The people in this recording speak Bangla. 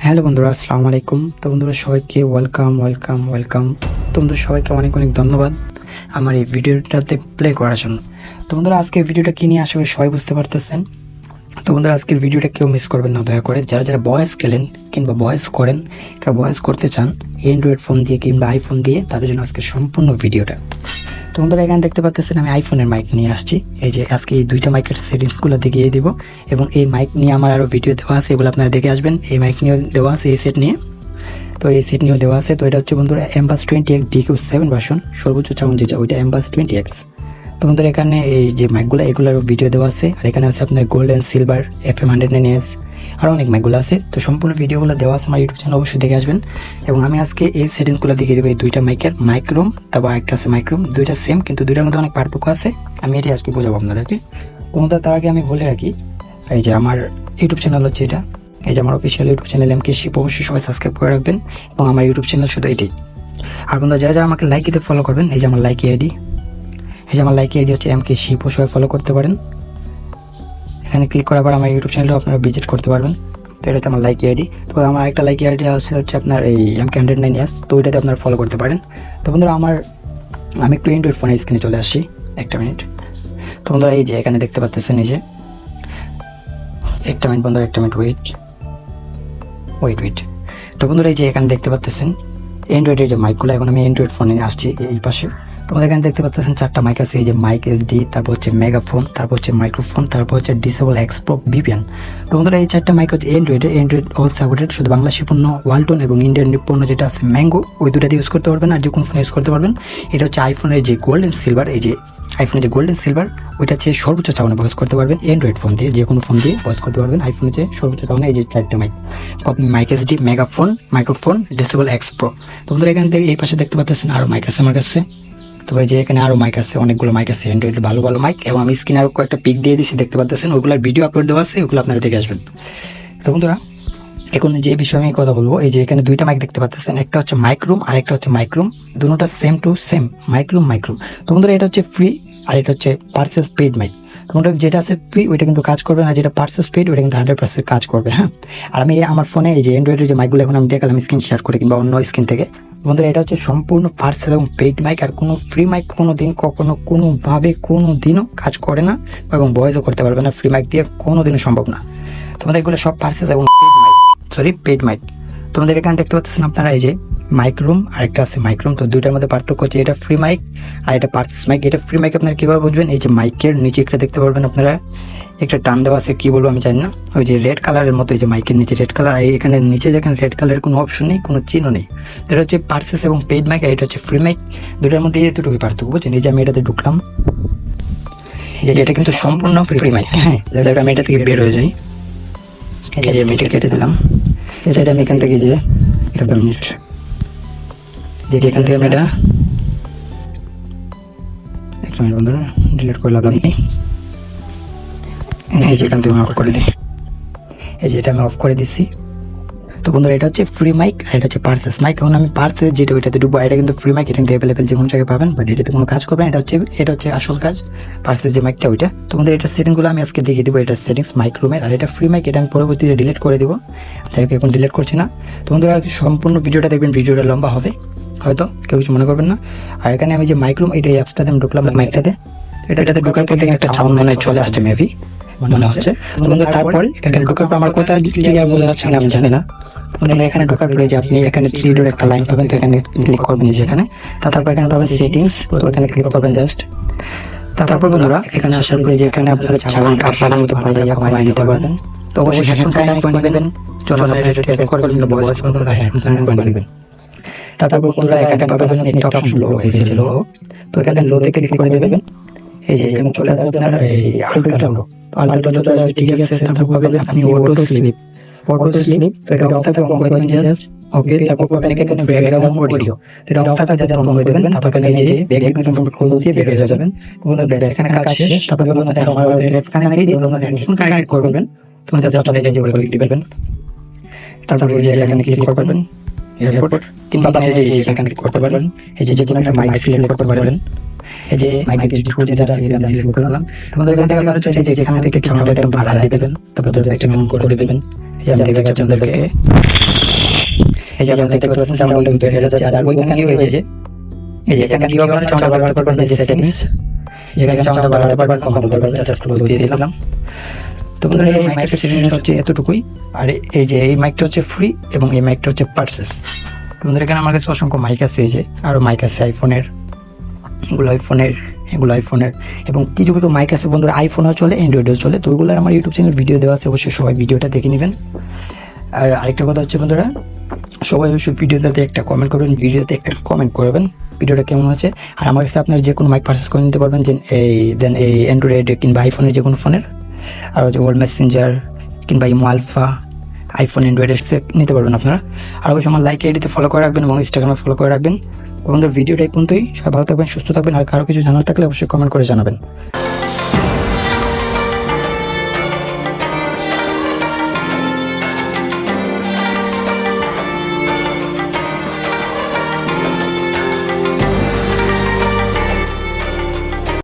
হ্যালো বন্ধুরা, আসসালামু আলাইকুম। তো বন্ধুরা সবাইকে ওয়েলকাম ওয়েলকাম ওয়েলকাম। তো বন্ধুরা সবাইকে অনেক অনেক ধন্যবাদ আমার এই ভিডিওটাতে প্লে করার জন্য। তো বন্ধুরা আজকের ভিডিওটা কি নিয়ে আশা করি সবাই বুঝতে পারতেছেন। তো বন্ধুরা আজকের ভিডিওটা কেউ মিস করবেন না দয়া করে। যারা যারা ভয়েস খেলেন কিংবা ভয়েস করেন কিংবা ভয়েস করতে চান অ্যান্ড্রয়েড ফোন দিয়ে কিংবা আইফোন দিয়ে, তাদের জন্য আজকে সম্পূর্ণ ভিডিওটা। তো বন্ধুরা এখানে দেখতে পাচ্ছেন আমি আইফোনের মাইক নিয়ে আসছি। এই যে আজকে এই দুইটা মাইকের সেটিংসগুলো দেখিয়ে দিব, এবং এই মাইক নিয়ে আমার আরও ভিডিও দেওয়া আছে, এগুলো আপনারা দেখে আসবেন। এই মাইক নিয়ে দেওয়া আছে, এই সেট নিয়ে, তো এই সেট নিয়েও দেওয়া আছে। তো এটা হচ্ছে বন্ধুরা এমবাস 20X DQ7 ভার্সন, সর্বোচ্চ সাউন্ড যেটা ওইটা এমবাস 20X। তো বন্ধুরা এখানে এই যে মাইকগুলো এগুলোর ভিডিও দেওয়া আছে, আর এখানে আছে আপনার গোল্ডেন সিলভার FM 109S, আরও অনেক মাইকগুলো আছে। তো সম্পূর্ণ ভিডিওগুলো দেওয়া আছে আমার ইউটিউব চ্যানেল, অবশ্যই দেখে আসবেন। এবং আমি আজকে এই সেটিংসগুলো দেখিয়ে দেবো, এই দুইটা মাইকের মাইক্রোম, তারপর একটা আছে মাইক্রোম, দুইটা সেম কিন্তু দুইটার মধ্যে অনেক পার্থক্য আছে। আমি এটাই আজকে বোঝাবো আপনাদেরকে। তোমাদের তার আগে আমি বলে রাখি, এই যে আমার ইউটিউব চ্যানেল হচ্ছে এটা, এই যে আমার official YouTube channel MK Ship, অবশ্যই সবাই সাবস্ক্রাইব করে রাখবেন। এবং আমার ইউটিউব চ্যানেল শুধু এটাই। আর বন্ধুরা যারা যারা আমাকে লাইকিতে ফলো করবেন, এই যে আমার লাইকি আইডি, এই যে আমার লাইকি আইডি হচ্ছে MK শিপ, সবাই ফলো করতে পারেন। এখানে ক্লিক করার পর আমার ইউটিউব চ্যানেলটা আপনারা ভিজিট করতে পারবেন। তো এটা হচ্ছে আমার লাইকি আইডি। তো আমার একটা লাইকি আইডি হচ্ছে আপনার এই MK 109S, তো ওইটাতে আপনারা ফলো করতে পারেন। তো বন্ধুরা আমি একটু অ্যান্ড্রয়েড ফোনের স্ক্রিনে চলে আসি, একটা মিনিট। তো বন্ধুরা এই যে এখানে দেখতে পাচ্ছেন, এই যে একটা মিনিট বন্ধুরা, একটা মিনিট ওয়েট। তো বন্ধুরা এই যে এখানে দেখতে পাচ্ছেন অ্যান্ড্রয়েডের যে মাইকগুলো, এখন আমি অ্যান্ড্রয়েড ফোনে আসছি এই পাশে। তোমাদের এখানে দেখতে পাচ্ছেন চারটা মাইক আছে, এই যে মাইক SD, তারপর হচ্ছে মেগাফোন, তারপর হচ্ছে মাইক্রোফোন, তারপর হচ্ছে ডিসেবল এক্সপো VPN। তো বন্ধুরা এই চারটা মাইক হচ্ছে অ্যান্ড্রয়েড অল সাপোর্টেড, শুধু বাংলাদেশি পণ্য ওয়ালটন এবং ইন্ডিয়ান পণ্য যেটা আছে ম্যাঙ্গো, ওই দুটাতে ইউজ করতে পারবেন, আর যে কোনো ফোনে ইউজ করতে পারবেন। এটা হচ্ছে আইফোনের যে গোল্ডেন সিলভার, এই যে আইফোনের যে গোল্ডেন সিলভার, ওইটা হচ্ছে সর্বোচ্চ চাউনে ভয়েস করতে পারবেন। অ্যান্ড্রয়েড ফোন দিয়ে যে কোনো ফোন দিয়ে ভয়েস করতে পারবেন। আইফোনের যে সর্বোচ্চ চাউনে এই যে চারটা mic, mic SD, megaphone, microphone, disable expo. তো বন্ধুরা এখান থেকে এই পাশে দেখতে পাচ্ছেন আরও মাইক আছে আমার কাছে। তো এই যে এখানে আরো মাইক আছে, অনেকগুলো মাইক আছে অ্যান্ড্রয়েড ভালো ভালো মাইক, এবং আমি স্ক্রিনে আরো কয়েকটা পিক দিয়ে দিচ্ছি, দেখতে পাচ্ছেন। ওইগুলোর ভিডিও আপলোড দেওয়া আছে, ওগুলো আপনারা দেখে আসবেন। তো বন্ধুরা এখন যে বিষয়ে আমি কথা বলবো, এই যে এখানে দুইটা মাইক দেখতে পাচ্ছেন, একটা হচ্ছে মাইক্রোম আর একটা হচ্ছে মাইক্রোম, দুটোটা সেম টু সেম, মাইক্রোম। তো বন্ধুরা এটা হচ্ছে ফ্রি, আর এটা হচ্ছে পার্সেস পেইড মাইক। তোমাদের যেটা আছে ফ্রি ওইটা কিন্তু কাজ করবে না, যেটা পার্সেস পেইড ওইটা কিন্তু 100% কাজ করবে। হ্যাঁ, আর আমি আমার ফোনে এই যে অ্যান্ড্রয়েডের যে মাইকগুলো এখন আমি দেখালাম স্ক্রিন শেয়ার করে কিংবা অন্য স্ক্রিন থেকে, বন্ধুরা এটা হচ্ছে সম্পূর্ণ পার্সেস এবং পেইড মাইক। আর কোনো ফ্রি মাইক কোনো দিন কখনো কোনোভাবে কোনো দিনও কাজ করে না, এবং ভয়েসও করতে পারবে না ফ্রি মাইক দিয়ে, কোনো দিনও সম্ভব না। তোমাদের এগুলো সব পার্সেস এবং পেইড মাইক। তোমাদের এখানে দেখতে পাচ্ছেন আপনারা এই যে মাইক্রোম আর একটা আছে মাইক্রোম। তো দুইটার মধ্যে পার্থক্য হচ্ছে এটা ফ্রি মাইক আর এটা পার্সেস মাইক। এটা ফ্রি মাইক আপনারা কিভাবে বুঝবেন, এই যে মাইকের নিচে একটা দেখতে পারবেন আপনারা, একটা টান দেওয়া আছে, কি বলবো আমি জানি না, ওই যে রেড কালারের মতো, এই যে মাইকের নিচে রেড কালার, এখানে নিচে দেখেন রেড কালারের কোনো অপশন নেই, কোনো চিহ্ন নেই। তো এটা হচ্ছে পার্সেস এবং পেইড মাইক, আর এটা হচ্ছে ফ্রি মাইক। দুটার মধ্যে এতটুকুই পার্থক্য, বুঝছেন। এই যে আমি এটাতে ঢুকলাম, এই যে এটা কিন্তু সম্পূর্ণ ফ্রি মাইক। হ্যাঁ, দেখ আমি এটা থেকে বের হয়ে যাই, এই যে আমি এটা কেটে দিলাম। সেটা আমি এখান থেকে যে একটা মিনিট, এখান থেকে আমি এটা একটা মিনিট বন্ধুরা ডিলিট করে লাভ নেই। এই যে এখান থেকে আমি অফ করে দিই, এই যে এটা আমি অফ করে দিচ্ছি। তো বন্ধুরা এটা হচ্ছে ফ্রি মাইক আর এটা হচ্ছে পার্সেস মাইক। এখন আমি পার্সেস যেটা ওইটাতে ডুবো, এটা কিন্তু ফ্রি মাইক, এটা কিন্তু অ্যাভেলেবেল যে কোনো জায়গায় পাবেন, বাট এটাতে কোনো কাজ করবে না। এটা হচ্ছে আসল কাজ, পার্সেস যে মাইকটা ওইটা। তো বন্ধুরা এটা সেটিংগুলো আমি আজকে দেখিয়ে দিব, এটা সেটিংস মাইক্রোমের, আর এটা ফ্রি মাইক, এটা আমি পরবর্তীতে ডিলিট করে দিব, যাই হোক এখন ডিলিট করছি না। তো বন্ধুরা সম্পূর্ণ ভিডিওটা দেখবেন, ভিডিওটা লম্বা হবে হয়তো, কেউ কিছু মনে করবেন না। আর এখানে আমি যে মাইক্রোম, এটা অ্যাপসটাতে আমি ঢুকলাম মাইকটাতে, এটাতে ঢোকার পর একটা সাউন্ড মনে চলে আসছে, মেবি মনে হচ্ছে। তারপরে এখানে ঢোকার পর আমার কোথায় ক্লিয়ার বোঝা যাচ্ছে না আমি জানি না। মানে এখানে ঢোকার পরে যে আপনি এখানে 3 ডট একটা লাইন পাবেন, তো এখানে ক্লিক করবেন যেখানে, তারপর এখানে পাবেন সেটিংস, তো এখানে ক্লিক করবেন জাস্ট। তারপর বন্ধুরা এখানে আসার পরে যে এখানে আপনারা সাউন্ড আপনাদের মতো বাজাইয়া কমাই নিতে পারবেন। তো অবশ্যই হেডফোন কানেক্ট করে নেবেন, যখন আপনারা এটা টেস্ট করবেন কিংবা ভয়েস করবেন হেডফোন কানেক্ট করে নেবেন। তারপর বন্ধুরা এখানে পাবেন আপনি একটা অপশন লো, এই যে লো, তো এখানে লোতে ক্লিক করে দেবেন। এই যে এখানে চলে আসবে আপনার এই আলট্রা লো, তো আলট্রা লো চলে আসবে, ঠিক আছে। তারপর পাবেন আপনি অটো স্লিপ, তো এটা অফ থাকতে অন করে দেবেন জাস্ট, ওকে। তারপর পাবেন এখানে ব্যাকগ্রাউন্ড অডিও, এটা অফ থাকতে জাস্ট অন করে দেবেন। তারপর এখানে এই যে ব্যাকগ্রাউন্ড কন্ট্রোল দিয়ে বের হয়ে যাবেন। তোমরা এখানে কাজ শেষ। তারপর যখন আপনারা আমার এখানে নাকি দিয়ে তোমরা হেডফোন কানেক্ট করবেন, তোমরা জাস্ট আপনারা এই যে করে দিবেন। তারপর এই যে এখানে ক্লিক করবেন এয়ারপোর্ট, কিংবা আপনি এই যে এখানে ক্লিক করতে পারবেন, এই যে যেকোনো একটা মাইক সিলেক্ট করতে পারবেন। এই যে মাইকের টুল যেটা আছে সেটা সিলেক্ট করলাম। তোমাদের এখান থেকে আপনারা চাইলে যেখানে থেকে সাউন্ডটা একদম বাড়ায় দিবেন, তারপর জাস্ট একটা মেনু করে দিবেন। এই যে আমি দেখাচ্ছি আপনাদেরকে, এই যে আপনারা দেখতে পাচ্ছেন সাউন্ডটা কিন্তু বেড়ে যাচ্ছে। আর ওইখানে কি হয়েছে যে এই যে এখানে কি হবে না, সাউন্ডটা বাড়াতে পারবেন যে সেটিংস, যেখানে সাউন্ডটা বাড়াতে পারবেন কমাতে পারবেন, জাস্ট ক্লোজ দিয়ে দিলাম। তো বন্ধুরা এই মাইকের সেটিংসটা হচ্ছে এতটুকুই। আর এই যে এই মাইকটা হচ্ছে ফ্রি এবং এই মাইকটা হচ্ছে পারচেস। তোমাদের এখানে আমার কাছে অসংখ্য মাইক আছে, এই যে আরও মাইক আছে আইফোনের, এগুলো আইফোনের এবং কিছু কিছু মাইক আছে বন্ধুরা আইফোনও চলে অ্যান্ড্রয়েডও চলে। তো ওইগুলোর আমার ইউটিউব চ্যানেল ভিডিও দেওয়া আছে, অবশ্যই সবাই ভিডিওটা দেখে নেবেন। আর আরেকটা কথা হচ্ছে বন্ধুরা, সবাই অবশ্যই ভিডিওতে একটা কমেন্ট করবেন, ভিডিওটা কেমন হচ্ছে। আর আমার কাছে আপনারা যে কোনো মাইক পারচেস করে নিতে পারবেন, যে এই অ্যান্ড্রয়েড কিংবা আইফোনের যে কোনো ফোনের, আর হচ্ছে ওয়াল মেসেঞ্জার কিংবা ইমো আলফা, আইফোন অ্যান্ড্রয়েডের নিতে পারবেন আপনারা। আর অবশ্যই আমার লাইক আইডিতে ফলো করে রাখবেন এবং ইনস্টাগ্রামে ফলো করে রাখবেন। তো আমাদের ভিডিওটা এই পর্যন্তই। সবাই ভালো থাকবেন, সুস্থ থাকবেন। আর কারো কিছু জানার থাকলে অবশ্যই কমেন্ট করে জানাবেন।